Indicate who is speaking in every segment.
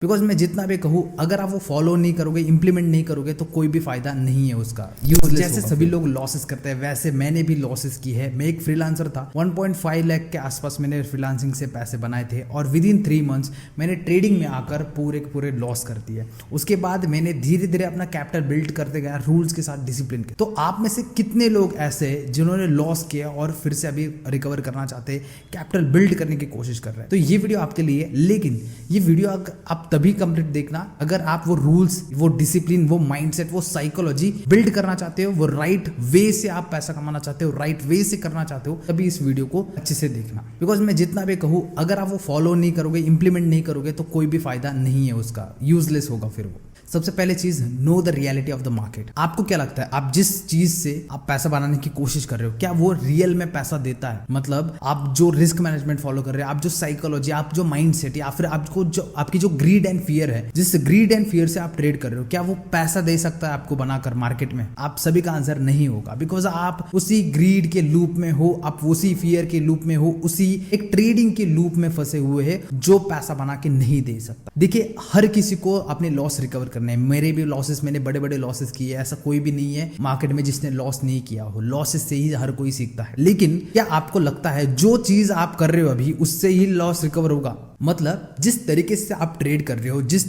Speaker 1: Because मैं जितना भी कहूँ, अगर आप वो फॉलो नहीं करोगे, इंप्लीमेंट नहीं करोगे तो कोई भी फायदा नहीं है उसका। जैसे सभी लोग लॉसेस करते हैं वैसे मैंने भी लॉसेस की है। मैं एक फ्रीलांसर था, 1.5 लाख के आसपास मैंने फ्रीलांसिंग से पैसे बनाए थे और विद इन 3 मंथ्स मैंने ट्रेडिंग में आकर पूरे लॉस कर दिए। उसके बाद मैंने धीरे धीरे अपना कैपिटल बिल्ड करते गया रूल्स के साथ, डिसिप्लिन के। तो आप में से कितने लोग ऐसे जिन्होंने लॉस किया और फिर से अभी रिकवर करना चाहते हैं, कैपिटल बिल्ड करने की कोशिश कर रहे हैं? तो ये वीडियो आपके लिए। लेकिन ये वीडियो आप तभी कंप्लीट देखना अगर आप वो रूल्स, वो डिसिप्लिन, वो माइंडसेट, वो साइकोलॉजी बिल्ड करना चाहते हो, वो राइट वे से आप पैसा कमाना चाहते हो, राइट वे से करना चाहते हो, तभी इस वीडियो को अच्छे से देखना। बिकॉज मैं जितना भी कहूँ, अगर आप वो फॉलो नहीं करोगे, इंप्लीमेंट नहीं करोगे तो कोई भी फायदा नहीं है उसका, यूजलेस होगा फिर वो। सबसे पहले चीज, know the reality of the market. आपको क्या लगता है आप जिस चीज से आप पैसा बनाने की कोशिश कर रहे हो, क्या वो रियल में पैसा देता है? मतलब आप जो रिस्क मैनेजमेंट फॉलो कर रहे हो, आप जो साइकोलॉजी, आप जो माइंडसेट, या फिर आपको जो आपकी जो ग्रीड एंड फियर है, जिस ग्रीड एंड फियर से आप ट्रेड कर रहे हो, क्या वो पैसा दे सकता है आपको बनाकर मार्केट में? आप सभी का आंसर नहीं होगा। बिकॉज आप उसी ग्रीड के लूप में हो, आप उसी फियर के लूप में हो, उसी एक ट्रेडिंग के लूप में फंसे हुए हैं जो पैसा बना के नहीं दे सकता। देखिए, हर किसी को अपने लॉस रिकवर, मेरे भी लॉसेस, मैंने बड़े लॉसेस किए। ऐसा कोई भी नहीं है मार्केट में जिसने लॉस नहीं किया हो। लॉसेस से ही हर कोई सीखता है। लेकिन क्या आपको लगता है जो चीज आप कर रहे हो अभी, उससे ही लॉस रिकवर होगा? मतलब जिस तरीके से आप ट्रेड कर रहे हो, जिन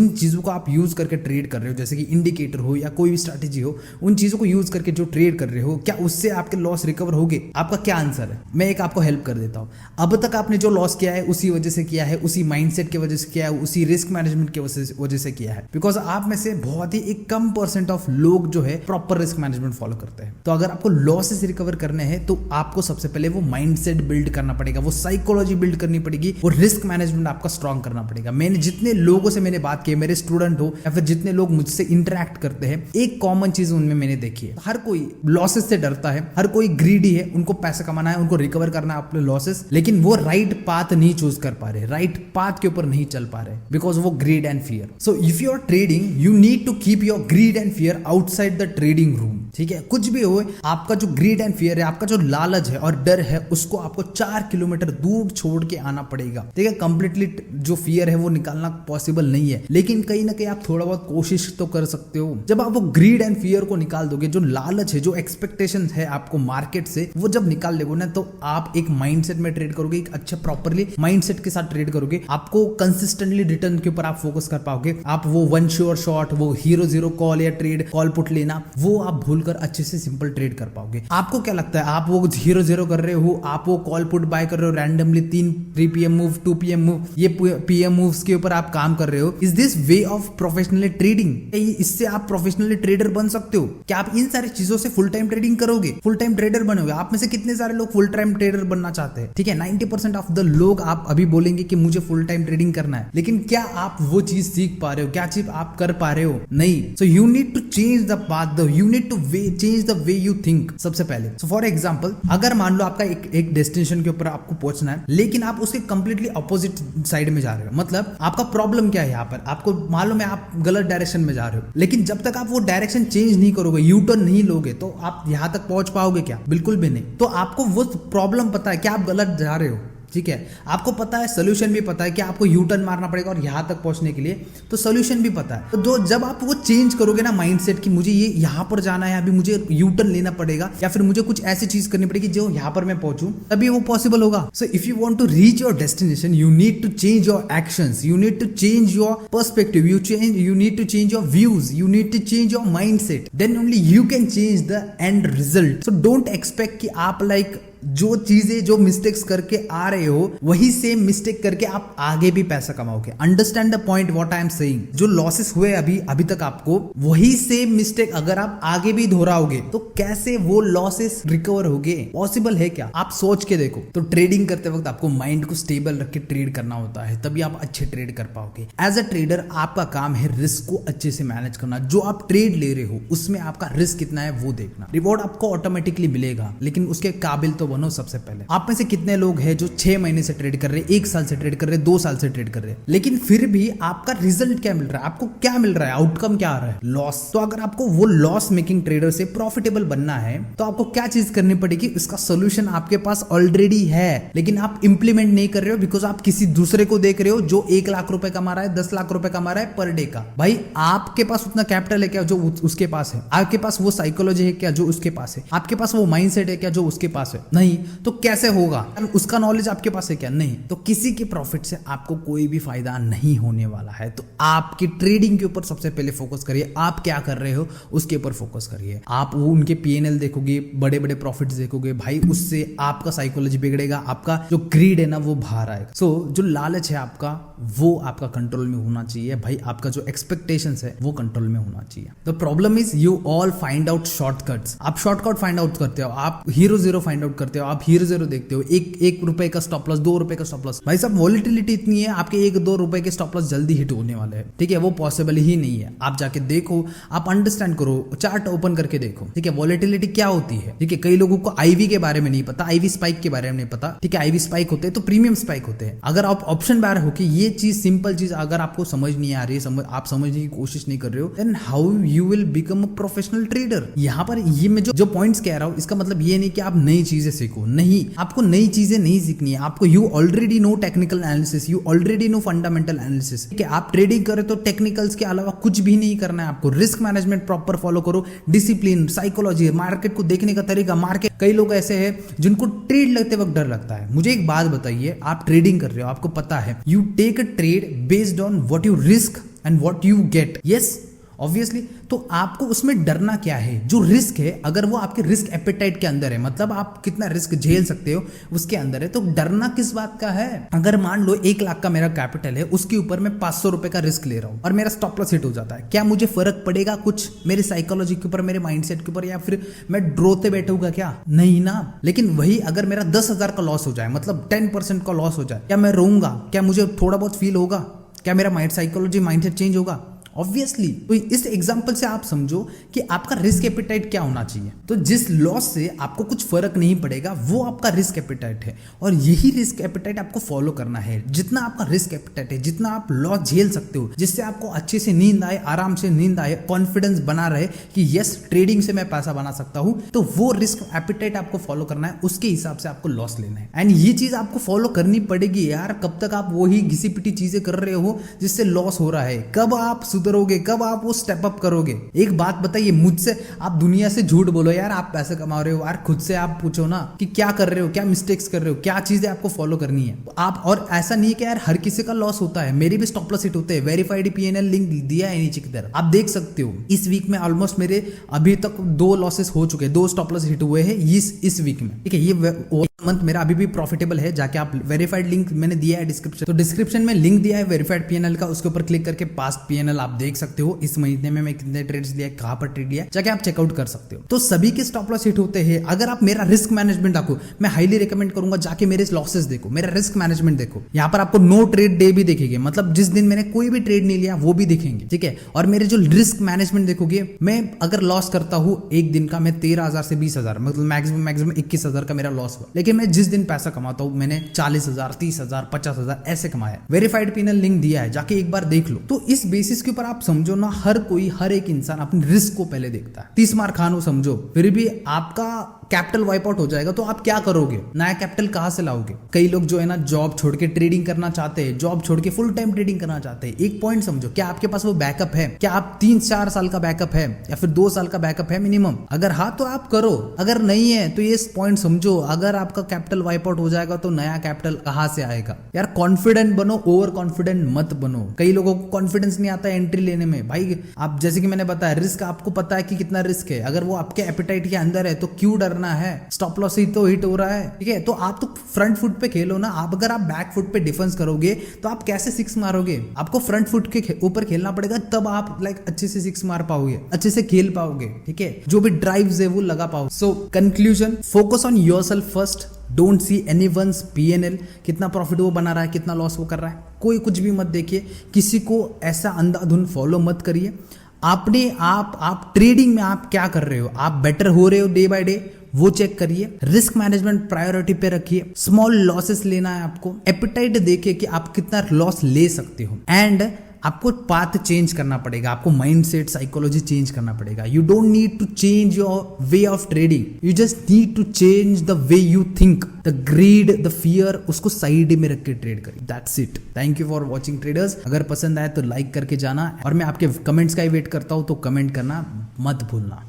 Speaker 1: चीजों को आप यूज करके ट्रेड कर रहे हो, जैसे कि इंडिकेटर हो या कोई भी स्ट्रैटेजी हो, उन चीजों को यूज करके जो ट्रेड कर रहे हो, क्या उससे आपके लॉस रिकवर होंगे? आपका क्या आंसर है? मैं एक आपको हेल्प कर देता हूं। अब तक आपने जो लॉस किया है उसी वजह से किया है, उसी माइंडसेट की वजह से किया है, उसी रिस्क मैनेजमेंट की वजह से किया है। बिकॉज आप में से बहुत ही एक कम % ऑफ लोग जो है प्रॉपर रिस्क मैनेजमेंट फॉलो करते हैं। तो अगर आपको लॉसेस रिकवर करने हैं तो आपको सबसे पहले वो माइंडसेट बिल्ड करना पड़ेगा, वो साइकोलॉजी बिल्ड करनी पड़ेगी, वो रिस्क मैनेजमेंट आपका स्ट्रॉन्ग करना पड़ेगा। मैंने जितने लोगों से मैंने बात की, मेरे स्टूडेंट हो या फिर जितने लोग मुझसे इंटरेक्ट करते हैं, एक कॉमन चीज उनमें मैंने देखी है। हर कोई लॉसेस से डरता है, हर कोई ग्रीडी है, उनको पैसा कमाना है, उनको रिकवर करना है अपने लॉसेस, लेकिन वो राइट पाथ नहीं चूज कर पा रहे, राइट पाथ के ऊपर नहीं चल पा रहे, बिकॉज वो greed and fear. So if you are trading, you need to keep your greed and fear outside the trading room. ठीक है, कुछ भी हो, आपका जो ग्रीड एंड फियर है, आपका जो लालच है और डर है, उसको आपको 4 किलोमीटर दूर छोड़ के आना पड़ेगा। ठीक है, कंप्लीटली जो फियर है वो निकालना पॉसिबल नहीं है, लेकिन कहीं ना कहीं आप थोड़ा बहुत कोशिश तो कर सकते हो। जब आप वो ग्रीड एंड फियर को निकाल दोगे, जो लालच है, जो एक्सपेक्टेशन है आपको मार्केट से, वो जब निकाल लोगे ना, तो आप एक माइंडसेट में ट्रेड करोगे, एक अच्छा प्रॉपरली माइंडसेट के साथ ट्रेड करोगे। आपको कंसिस्टेंटली रिटर्न के ऊपर आप फोकस कर पाओगे। आप वो वन श्योर शॉट, वो हीरो जीरो कॉल या ट्रेड कॉल पुट लेना, वो आप भूलकर अच्छे से सिंपल ट्रेड कर पाओगे। आपको क्या लगता है आप वो हीरो जीरो कर रहे हो, आप वो कॉल पुट बाय कर रहे हो randomly, 3 PM move, 2 PM move, ये PM मूव्स के ऊपर आप काम कर रहे हो? Is this way of professionally trading? इससे आप प्रोफेशनली ट्रेडर बन सकते हो? क्या आप इन सारी चीजों से फुल टाइम ट्रेडिंग करोगे, फुल टाइम ट्रेडर बनोगे? आप में से कितने सारे लोग फुल टाइम ट्रेडर बनना चाहते हैं? ठीक है, 90% ऑफ द लोग आप अभी बोलेंगे कि मुझे फुल टाइम ट्रेडिंग करना है, लेकिन क्या आप वो चीज सीख पा रहे हो? क्या चीज आप कर पा रहे हो? नहीं। So you need to change the path, you need to change the way you think सबसे पहले। सो फॉर एग्जांपल, अगर मान लो आपका एक डेस्टिनेशन के ऊपर आपको पहुंचना है, लेकिन आप उसके कंप्लीटली अपोजिट साइड में जा रहे हो। मतलब आपका प्रॉब्लम क्या है यहाँ पर? आपको मालूम है आप गलत डायरेक्शन में जा रहे हो, लेकिन जब तक आप वो डायरेक्शन चेंज नहीं करोगे, यू टर्न नहीं लोगे, तो आप यहाँ तक पहुंच पाओगे क्या? बिल्कुल भी नहीं। तो आपको वो प्रॉब्लम पता है कि आप गलत जा रहे हो। ठीक है, आपको पता है, सोल्यूशन भी पता है कि आपको यू टर्न मारना पड़ेगा और यहां तक पहुंचने के लिए, तो सोल्यूशन भी पता है। तो जब आप वो चेंज करोगे ना माइंडसेट कि मुझे ये यहां पर जाना है, अभी मुझे यू टर्न लेना पड़ेगा, या फिर मुझे कुछ ऐसी चीज करनी पड़ेगी जो यहां पर मैं पहुंचूं, तभी वो पॉसिबल होगा। So if you want to reach your destination, you need to change your actions, you need to change your perspective, you need to change your views, you need to change your mindset, then only you can change the end result. So don't expect कि आप जो चीजें, जो mistakes करके आ रहे हो, वही same mistake करके आप आगे भी पैसा कमाओगे। Understand the point what I am saying. जो लॉसेस हुए अभी तक आपको, वही सेम मिस्टेक अगर आप आगे भी दोहराओगे तो कैसे वो लॉसेस रिकवर होगे? पॉसिबल है क्या? आप सोच के देखो। तो ट्रेडिंग करते वक्त आपको माइंड को स्टेबल रख के ट्रेड करना होता है, तभी आप अच्छे ट्रेड कर पाओगे। एज अ ट्रेडर आपका काम है रिस्क को अच्छे से मैनेज करना। जो आप ट्रेड ले रहे हो उसमें आपका रिस्क कितना है वो देखना। रिवॉर्ड आपको ऑटोमेटिकली मिलेगा, लेकिन उसके काबिल तो बनो सबसे पहले। आप में से कितने लोग हैं जो 6 महीने से ट्रेड कर रहे हैं, 1 साल से ट्रेड कर रहे हैं, 2 साल से ट्रेड कर रहे हैं, लेकिन फिर भी आपका रिजल्ट क्या मिल रहा है, आपको क्या मिल रहा है, आउटकम क्या आ रहा है, लॉस। तो अगर आपको वो लॉस मेकिंग ट्रेडर से प्रॉफिटेबल बनना है तो आपको क्या चीज करनी पड़ेगी, इसका सोल्यूशन आपके पास ऑलरेडी है, लेकिन आप इंप्लीमेंट नहीं कर रहे हो बिकॉज आप किसी दूसरे को देख रहे हो जो 1 लाख रुपए कमा रहा है, 10 लाख रुपए कमा रहा है पर डे का। भाई आपके पास उतना कैपिटल है क्या जो उसके पास है? आपके पास वो साइकोलॉजी है क्या जो उसके पास है? आपके पास वो माइंडसेट है क्या जो उसके पास है? नहीं। तो कैसे होगा? उसका नॉलेज आपके पास है क्या? नहीं। तो किसी के प्रॉफिट से आपको कोई भी फायदा नहीं होने वाला है। तो आपकी ट्रेडिंग के ऊपर सबसे पहले फोकस करिए, आप क्या कर रहे हो उसके ऊपर फोकस करिए। आप वो उनके पीएनएल देखोगे, बड़े बड़े प्रॉफिट्स देखोगे, भाई उससे आपका साइकोलॉजी बिगड़ेगा, आपका जो ग्रीड है ना वो बाहर आएगा। सो जो लालच है आपका वो आपका कंट्रोल में होना चाहिए भाई, आपका जो एक्सपेक्टेशंस है वो कंट्रोल में होना चाहिए। The problem is you all find out shortcuts. आप शॉर्टकट फाइंड आउट करते हो, आप हीरो जीरो फाइंड आउट करते हो, आप हीरो जीरो देखते हो, एक रुपए का स्टॉप लॉस, 2 रुपए का स्टॉप लॉस। भाई साहब वॉलिटिलिटी इतनी है, आपके 1-2 रुपए के स्टॉप लॉस जल्दी हिट होने वाले हैं, ठीक है, वो पॉसिबल ही नहीं है। आप जाके देखो, आप अंडरस्टैंड करो, चार्ट ओपन करके देखो, ठीक है, वॉलिटिलिटी क्या होती है, ठीक है। कई लोगों को आईवी के बारे में नहीं पता, आईवी स्पाइक के बारे में नहीं पता, ठीक है। आईवी स्पाइक होते हैं तो प्रीमियम स्पाइक होते हैं। अगर आप ऑप्शन बायर हो कि ये चीज सिंपल चीज अगर आपको समझ नहीं आ रही है, आप समझने की कोशिश नहीं कर रहे हो, then how you will become a professional trader. यहाँ पर ये मैं जो पॉइंट्स कह रहा हूँ इसका मतलब ये नहीं कि आप नई चीजें सीखो, नहीं, आपको नई चीजें नहीं सीखनी है। आपको you already know technical analysis, you already know fundamental analysis, ठीक है। आप ट्रेडिंग करें तो टेक्निकल्स के अलावा कुछ भी नहीं करना है आपको। रिस्क मैनेजमेंट प्रॉपर फॉलो करो, डिसिप्लिन, साइकोलॉजी, मार्केट को देखने का तरीका। मार्केट कई लोग ऐसे हैं जिनको ट्रेड लगते वक्त डर लगता है। मुझे एक बात बताइए, आप ट्रेडिंग कर रहे हो, आपको पता है you take a trade based on what you risk and what you get, yes obviously. तो आपको उसमें डरना क्या है? जो रिस्क है अगर वो आपके रिस्क एपेटाइट के अंदर है, मतलब आप कितना रिस्क झेल सकते हो उसके अंदर है, तो डरना किस बात का है? अगर मान लो 1 लाख का मेरा कैपिटल है, उसके ऊपर मैं 500 रुपए का रिस्क ले रहा हूं और मेरा स्टॉप लॉस हिट हो जाता है, क्या मुझे फर्क पड़ेगा कुछ मेरे साइकोलॉजी के ऊपर, मेरे माइंडसेट के ऊपर, या फिर मैं ड्रोते बैठूंगा क्या? नहीं ना। लेकिन वही अगर मेरा 10,000 का लॉस हो जाए, मतलब 10% का लॉस हो जाए, क्या मैं रोऊंगा? क्या मुझे थोड़ा बहुत फील होगा? क्या मेरा माइंड साइकोलॉजी माइंडसेट चेंज होगा? ऑब्वियसली। तो इस एग्जांपल से आप समझो कि आपका रिस्क एपेटाइट क्या होना चाहिए। तो जिस लॉस से आपको कुछ फर्क नहीं पड़ेगा वो आपका रिस्क एपेटाइट है, और यही रिस्क एपेटाइट आपको फॉलो करना है। जितना आपका रिस्क एपेटाइट है, जितना आप लॉस झेल सकते हो, जिससे आपको अच्छे से नींद आए, आराम से नींद आए, कॉन्फिडेंस बना रहे कि यस ट्रेडिंग से मैं पैसा बना सकता हूं, तो वो रिस्क एपेटाइट आपको फॉलो करना है, उसके हिसाब से आपको लॉस लेना है। एंड ये चीज आपको फॉलो करनी पड़ेगी यार। कब तक आप वही घिसी पिटी चीजें कर रहे हो जिससे लॉस हो रहा है? कब आप सुधरोगे? कब आप वो स्टेप अप करोगे? एक बात बताइए, मुझसे आप दुनिया से झूठ बोलो यार, आप पैसे कमा रहे हो यार, खुद से आप पूछो ना कि क्या कर रहे हो, क्या मिस्टेक्स कर रहे हो, क्या चीजें आपको फॉलो करनी है आप। और ऐसा नहीं है कि यार हर किसी का लॉस होता है, मेरे भी स्टॉप लॉस हिट होते हैं। वेरीफाइड पीएनएल लिंक दिया है नीचे की तरफ, आप देख सकते हो। इस वीक में ऑलमोस्ट मेरे अभी तक 2 लॉसेस हो चुके हैं, 2 स्टॉप लॉस हिट हुए हैं इस वीक में, ठीक है। ये मंथ मेरा अभी भी प्रॉफिटेबल है। जाके आप वेरीफाइड लिंक मैंने दिया है डिस्क्रिप्शन, तो डिस्क्रिप्शन में लिंक दिया है वेरीफाइड पीएनएल का, उसके ऊपर क्लिक करके पास्ट पीएनएल आप देख सकते हो। इस महीने में मैं कितने ट्रेड्स लिया, कहां पर ट्रेड लिया, जाके आप चेकआउट कर सकते हो। तो सभी के स्टॉप लॉस हिट होते हैं। अगर आप मेरा रिस्क मैनेजमेंट देखो, मैं हाईली रिकमेंड करूंगा जाके मेरे लॉसेस देखो, मेरा रिस्क मैनेजमेंट देखो। यहाँ पर आपको नो ट्रेड डे भी दिखेंगे, मतलब जिस दिन मैंने कोई भी ट्रेड नहीं लिया वो भी दिखेंगे, ठीक है। और मेरे जो रिस्क मैनेजमेंट देखोगे, मैं अगर लॉस करता हूं एक दिन का, मैं 13,000 से 20,000, मतलब मैक्सिमम 21,000 का मेरा लॉस हुआ। लेकिन मैं जिस दिन पैसा कमाता हूं, मैंने 40,000, 30,000, 50,000 ऐसे कमाया। वेरीफाइड पीएनएल लिंक दिया है, जाके एक बार देख लो। तो इस बेसिस के ऊपर आप समझो ना, हर एक इंसान अपने रिस्क को पहले देखता है। 30 मार खान हो समझो, फिर भी आपका कैपिटल वाइप आउट हो जाएगा तो आप क्या करोगे? नया कैपिटल कहां से लाओगे? कई लोग जो है ना जॉब छोड़ के ट्रेडिंग करना चाहते हैं, जॉब छोड़ के फुल टाइम ट्रेडिंग करना चाहते हैं। एक पॉइंट समझो, क्या आपके पास वो बैकअप है? क्या आप 3-4 साल का बैकअप है या फिर 2 साल का बैकअप है मिनिमम? अगर हाँ तो आप करो, अगर नहीं है तो ये पॉइंट समझो, अगर आपका कैपिटल वाइप आउट हो जाएगा तो नया कैपिटल कहां से आएगा? यार कॉन्फिडेंट बनो, ओवर कॉन्फिडेंट मत बनो। कई लोगों को कॉन्फिडेंस नहीं आता है एंट्री लेने में। भाई आप जैसे कि मैंने बताया, रिस्क आपको पता है कि कितना रिस्क है, अगर वो आपके एपेटाइट के अंदर है तो क्यों डरना है? स्टॉप लॉस ही तो हिट हो रहा है, ठीक है। तो आप तो फ्रंट फुट पे खेलो ना। आप अगर आप बैक फुट पे डिफेंस करोगे तो आप कैसे 6 मारोगे? आपको फ्रंट फुट के ऊपर खेलना पड़ेगा, तब आप अच्छे से 6 मार पाओगे, अच्छे से खेल पाओगे, ठीक है। जो भी ड्राइव्स है वो लगा पाओगे। So conclusion, focus on yourself first, don't see anyone's PNL, कितना प्रॉफिट वो बना रहा है, कितना लॉस वो कर रहा है, कोई कुछ भी मत देखिए, किसी को ऐसा अंधाधुन फॉलो मत करिए। आपने आप ट्रेडिंग में आप क्या कर रहे हो, आप बेटर हो रहे हो डे बाय डे, वो चेक करिए। रिस्क मैनेजमेंट प्रायोरिटी पे रखिए। स्मॉल लॉसेस लेना है आपको। एपिटाइट देखिए कि आप कितना लॉस ले सकते हो। एंड आपको पाथ चेंज करना पड़ेगा, आपको माइंडसेट साइकोलॉजी चेंज करना पड़ेगा। You don't need to change your way of trading, you just need to change the way you think. The greed, the fear, उसको साइड में रख के ट्रेड करिए। That's it. Thank you for watching traders. अगर पसंद आए तो like करके जाना, और मैं आपके कमेंट्स का ही वेट करता हूं, तो कमेंट करना मत भूलना।